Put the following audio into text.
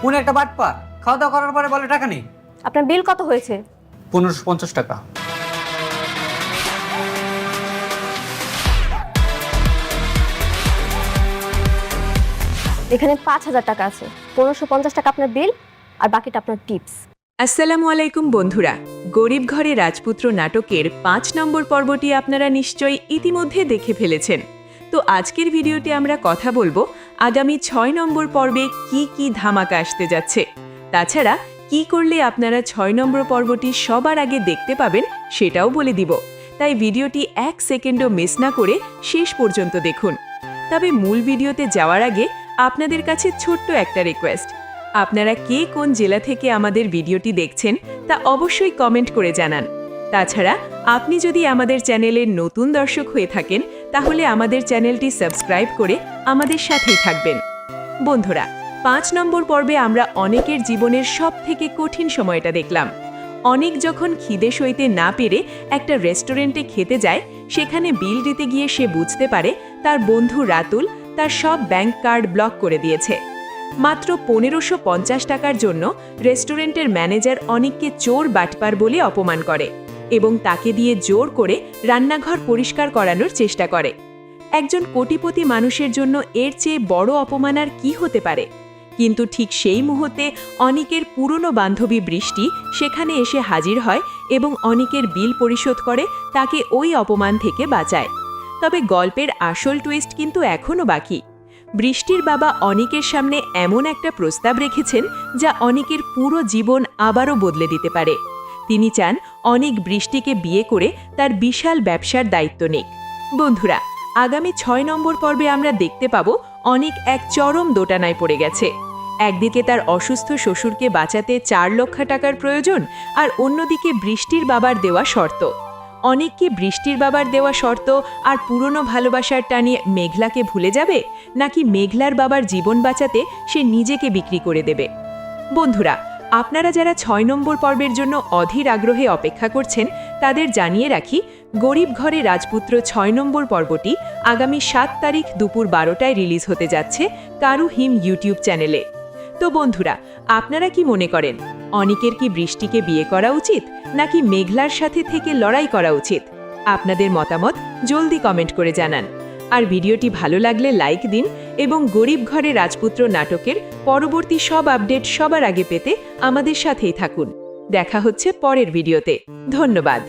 উনি একটা বাটপার, খাওয়া দাওয়া করার পরে বলে টাকা নেই। আপনার বিল কত হয়েছে? 1550 টাকা। এখানে 5000 টাকা আছে। 1550 টাকা আপনার বিল, আর বাকিটা আপনার টিপস। আসসালামু আলাইকুম বন্ধুরা, গরিব ঘরে রাজপুত্র নাটকের 5 নম্বর পর্বটি আপনারা নিশ্চয়ই ইতিমধ্যে দেখে ফেলেছেন। তো আজকের ভিডিওতে আমরা কথা বলবো আগামী 6 নম্বর পর্বে কি কি ধামাকা আসতে যাচ্ছে। তাছাড়া কি করলে আপনারা 6 নম্বর পর্বটি সবার আগে দেখতে পাবেন সেটাও বলে দিব। তাই ভিডিওটি 1 সেকেন্ডও মিস না করে শেষ পর্যন্ত দেখুন। তবে মূল ভিডিওতে যাওয়ার আগে আপনাদের কাছে ছোট্ট একটা রিকোয়েস্ট, আপনারা কে কোন জেলা থেকে আমাদের ভিডিওটি দেখছেন তা অবশ্যই কমেন্ট করে জানান। তাছাড়া আপনি যদি আমাদের চ্যানেলের নতুন দর্শক হয়ে থাকেন তাহলে আমাদের চ্যানেলটি সাবস্ক্রাইব করে আমাদের সাথেই থাকবেন। বন্ধুরা, 5 নম্বর পর্বে আমরা অনেকের জীবনের সবথেকে কঠিন সময়টা দেখলাম। অনেক যখন খিদে সইতে না পেরে একটা রেস্টুরেন্টে খেতে যায়, সেখানে বিল দিতে গিয়ে সে বুঝতে পারে তার বন্ধু রাতুল তার সব ব্যাংক কার্ড ব্লক করে দিয়েছে। মাত্র 1550 টাকার জন্য রেস্টুরেন্টের ম্যানেজার অনেককে চোর বাটপার বলে অপমান করে এবং তাকে দিয়ে জোর করে রান্নাঘর পরিষ্কার করানোর চেষ্টা করে। একজন কোটিপতি মানুষের জন্য এর চেয়ে বড় অপমান আর কি হতে পারে? কিন্তু ঠিক সেই মুহূর্তে অনিকের পুরনো বান্ধবী বৃষ্টি সেখানে এসে হাজির হয় এবং অনিকের বিল পরিশোধ করে তাকে ওই অপমান থেকে বাঁচায়। তবে গল্পের আসল টুইস্ট কিন্তু এখনও বাকি। বৃষ্টির বাবা অনিকের সামনে এমন একটা প্রস্তাব রেখেছেন যা অনিকের পুরো জীবন আবারও বদলে দিতে পারে। তিনি চান অনিক বৃষ্টিকে বিয়ে করে তার বিশাল ব্যবসার দায়িত্ব নিক। বন্ধুরা, আগামী 6 নম্বর পর্বে আমরা দেখতে পাব অনিক এক চরম দোটানায় পড়ে গেছে। একদিকে তার অসুস্থ শ্বশুরকে বাঁচাতে 4 লক্ষ টাকার প্রয়োজন, আর অন্যদিকে বৃষ্টির বাবার দেওয়া শর্ত। অনেক কি বৃষ্টির বাবার দেওয়া শর্ত আর পুরনো ভালোবাসার টানিয়ে মেঘলাকে ভুলে যাবে, নাকি মেঘলার বাবার জীবন বাঁচাতে সে নিজেকে বিক্রি করে দেবে? বন্ধুরা, আপনারা যারা 6 নম্বর পর্বের জন্য অধীর আগ্রহে অপেক্ষা করছেন তাদের জানিয়ে রাখি, গরিব ঘরে রাজপুত্র 6 নম্বর পর্বটি আগামী 7 তারিখ দুপুর 12টায় রিলিজ হতে যাচ্ছে কারু হিম ইউটিউব চ্যানেলে। তো বন্ধুরা, আপনারা কি মনে করেন, অনিকের কি বৃষ্টিকে বিয়ে করা উচিত নাকি মেঘলার সাথে থেকে লড়াই করা উচিত? আপনাদের মতামত জলদি কমেন্ট করে জানান। আর ভিডিওটি ভালো লাগলে লাইক দিন এবং গরিব ঘরে রাজপুত্র নাটকের পরবর্তী সব আপডেট সবার আগে পেতে আমাদের সাথেই থাকুন। দেখা হচ্ছে পরের ভিডিওতে। ধন্যবাদ।